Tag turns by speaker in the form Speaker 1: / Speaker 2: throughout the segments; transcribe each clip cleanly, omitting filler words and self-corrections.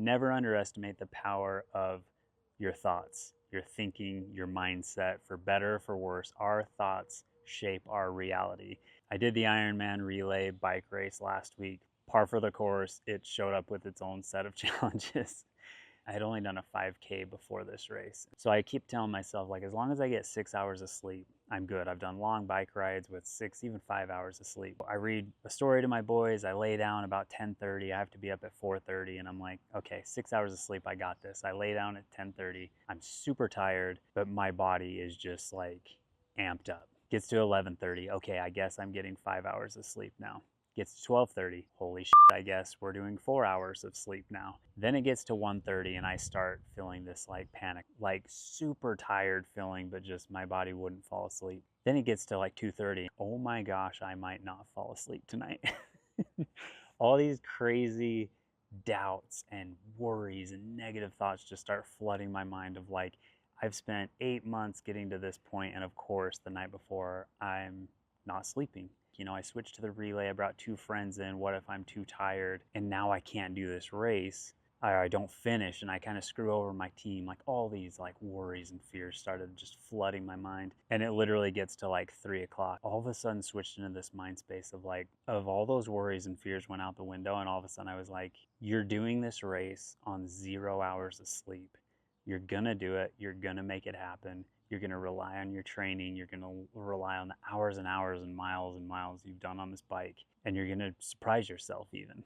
Speaker 1: Never underestimate the power of your thoughts, your thinking, your mindset. For better or for worse, our thoughts shape our reality. I did the Ironman relay bike race last week. Par for the course, it showed up with its own set of challenges. I had only done a 5K before this race. So I keep telling myself, like, as long as I get 6 hours of sleep, I'm good. I've done long bike rides with 6, even 5 hours of sleep. I read a story to my boys. I lay down about 10:30. I have to be up at 4:30. And I'm like, okay, 6 hours of sleep. I got this. I lay down at 10:30. I'm super tired, but my body is just like amped up. Gets to 11:30. Okay, I guess I'm getting 5 hours of sleep now. Gets to 12:30. Holy shit, I guess we're doing 4 hours of sleep now. Then it gets to 1:30 and I start feeling this like panic, like super tired feeling, but just my body wouldn't fall asleep. Then it gets to like 2:30. Oh my gosh, I might not fall asleep tonight. All these crazy doubts and worries and negative thoughts just start flooding my mind of like, I've spent 8 months getting to this point, and of course the night before I'm not sleeping. I switched to the relay. I brought 2 friends in. What if I'm too tired and now I can't do this race? I don't finish and I kind of screw over my team. Like all these like worries and fears started just flooding my mind. And it literally gets to like 3 o'clock. All of a sudden switched into this mind space of like, of all those worries and fears went out the window. And all of a sudden I was like, you're doing this race on 0 hours of sleep. You're gonna do it. You're gonna make it happen. You're going to rely on your training. You're going to rely on the hours and hours and miles you've done on this bike. And you're going to surprise yourself even.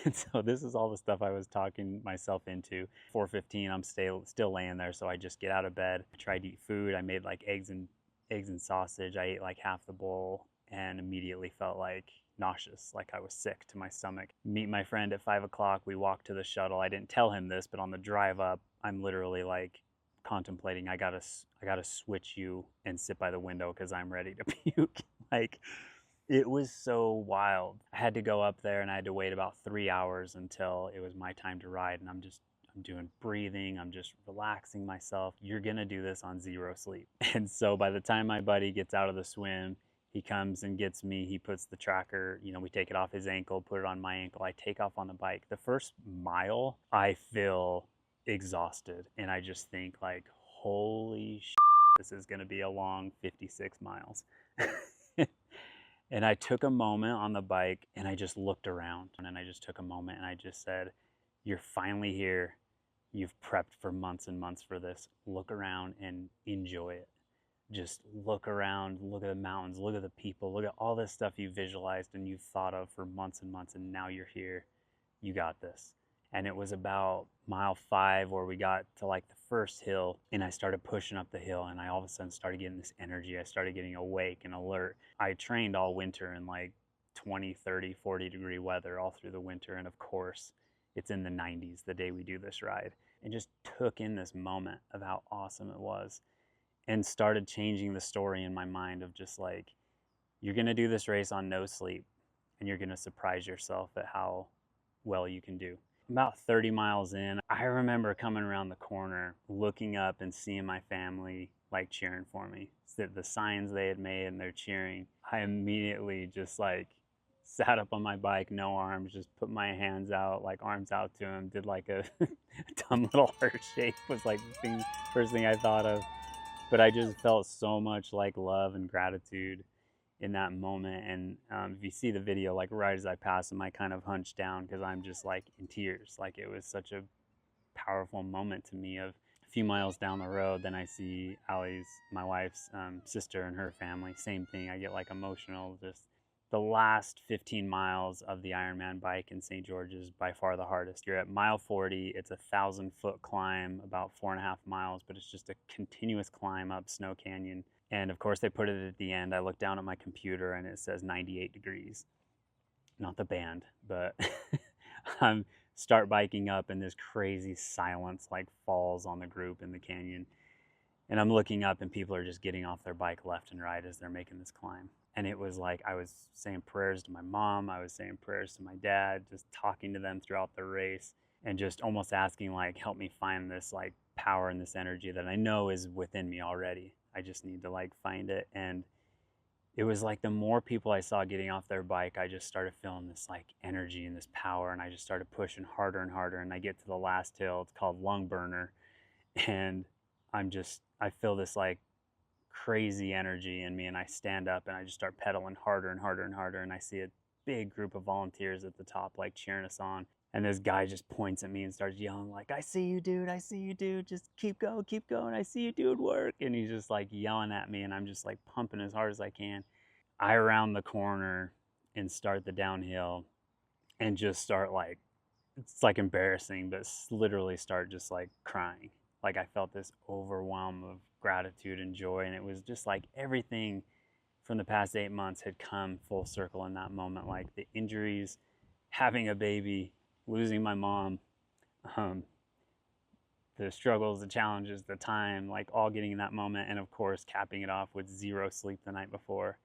Speaker 1: And so this is all the stuff I was talking myself into. 4:15, I'm still laying there. So I just get out of bed. I tried to eat food. I made like eggs and sausage. I ate like half the bowl and immediately felt like nauseous, like I was sick to my stomach. Meet my friend at 5 o'clock. We walk to the shuttle. I didn't tell him this, but on the drive up, I'm literally like contemplating, I gotta switch you and sit by the window because I'm ready to puke. Like, it was so wild. I had to go up there and I had to wait about 3 hours until it was my time to ride. And I'm doing breathing. I'm just relaxing myself. You're gonna do this on 0 sleep. And so by the time my buddy gets out of the swim, he comes and gets me. He puts the tracker, we take it off his ankle, put it on my ankle. I take off on the bike. The first mile, I feel exhausted and I just think like, holy shit, this is going to be a long 56 miles. And I took a moment on the bike and I just looked around and I just took a moment and I just said, you're finally here. You've prepped for months and months for this. Look around and enjoy it. Just look around, look at the mountains, look at the people, look at all this stuff you visualized and you've thought of for months and months, and now you're here. You got this. And it was about mile 5 where we got to like the first hill and I started pushing up the hill and I all of a sudden started getting this energy. I started getting awake and alert. I trained all winter in like 20, 30, 40 degree weather all through the winter. And of course, it's in the 90s the day we do this ride. And just took in this moment of how awesome it was and started changing the story in my mind of just like, you're going to do this race on no sleep and you're going to surprise yourself at how well you can do. About 30 miles in, I remember coming around the corner, looking up and seeing my family like cheering for me. The signs they had made and they're cheering. I immediately just like sat up on my bike, no arms, just put my hands out, like arms out to him, did like a dumb little heart shape was like the first thing I thought of. But I just felt so much like love and gratitude in that moment. And if you see the video, like right as I pass him, I kind of hunched down because I'm just like in tears. Like it was such a powerful moment to me. Of a few miles down the road, then I see Allie's, my wife's sister and her family. Same thing. I get like emotional. Just the last 15 miles of the Ironman bike in St. George is by far the hardest. You're at mile 40. It's a 1,000-foot climb, about 4.5 miles, but it's just a continuous climb up Snow Canyon. And of course they put it at the end. I look down at my computer and it says 98 degrees. Not the band, but I'm start biking up and this crazy silence like falls on the group in the canyon. And I'm looking up and people are just getting off their bike left and right as they're making this climb. And it was like I was saying prayers to my mom, I was saying prayers to my dad, just talking to them throughout the race and just almost asking like, help me find this like power and this energy that I know is within me already. I just need to like find it. And it was like the more people I saw getting off their bike, I just started feeling this like energy and this power, and I just started pushing harder and harder. And I get to the last hill, it's called Lung Burner, and I feel this like crazy energy in me, and I stand up and I just start pedaling harder and harder and harder, and I see a big group of volunteers at the top like cheering us on, and this guy just points at me and starts yelling like, I see you, dude, I see you, dude, just keep going, I see you doing work. And he's just like yelling at me, and I'm just like pumping as hard as I can. I round the corner and start the downhill and just start like, it's like embarrassing, but literally start just like crying. Like I felt this overwhelm of gratitude and joy, and it was just like everything from the past 8 months had come full circle in that moment. Like the injuries, having a baby, losing my mom, um, the struggles, the challenges, the time, like all getting in that moment, and of course capping it off with zero sleep the night before.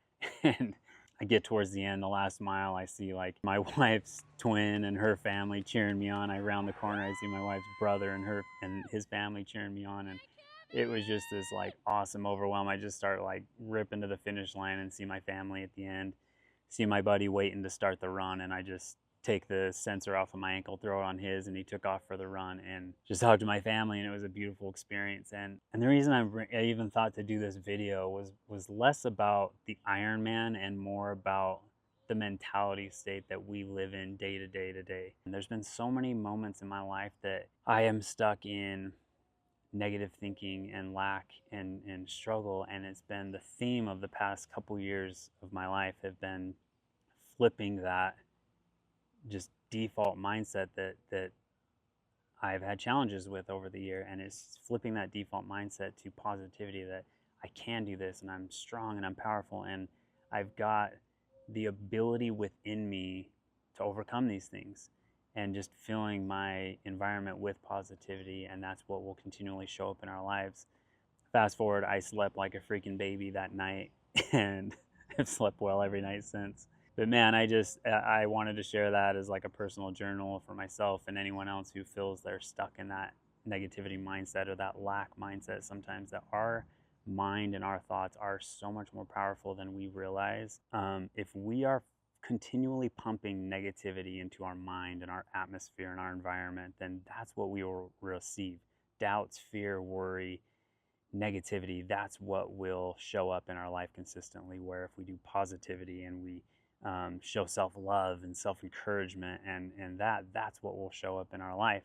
Speaker 1: And I get towards the end, the last mile, I see like my wife's twin and her family cheering me on. I round the corner, I see my wife's brother and his family cheering me on, and it was just this like awesome overwhelm. I just start like ripping to the finish line and see my family at the end, see my buddy waiting to start the run, and I just take the sensor off of my ankle, throw it on his, and he took off for the run and just hugged my family, and it was a beautiful experience. And the reason I even thought to do this video was less about the Ironman and more about the mentality state that we live in day to day to day. And there's been so many moments in my life that I am stuck in negative thinking and lack and struggle, and it's been the theme of the past couple years of my life have been flipping that just default mindset that I've had challenges with over the year, and it's flipping that default mindset to positivity, that I can do this and I'm strong and I'm powerful and I've got the ability within me to overcome these things, and just filling my environment with positivity, and that's what will continually show up in our lives. Fast forward, I slept like a freaking baby that night and I've slept well every night since. But man, I wanted to share that as like a personal journal for myself and anyone else who feels they're stuck in that negativity mindset or that lack mindset sometimes, that our mind and our thoughts are so much more powerful than we realize. If we are continually pumping negativity into our mind and our atmosphere and our environment, then that's what we will receive. Doubts, fear, worry, negativity, that's what will show up in our life consistently. Where if we do positivity and we show self-love and self-encouragement, and that's what will show up in our life.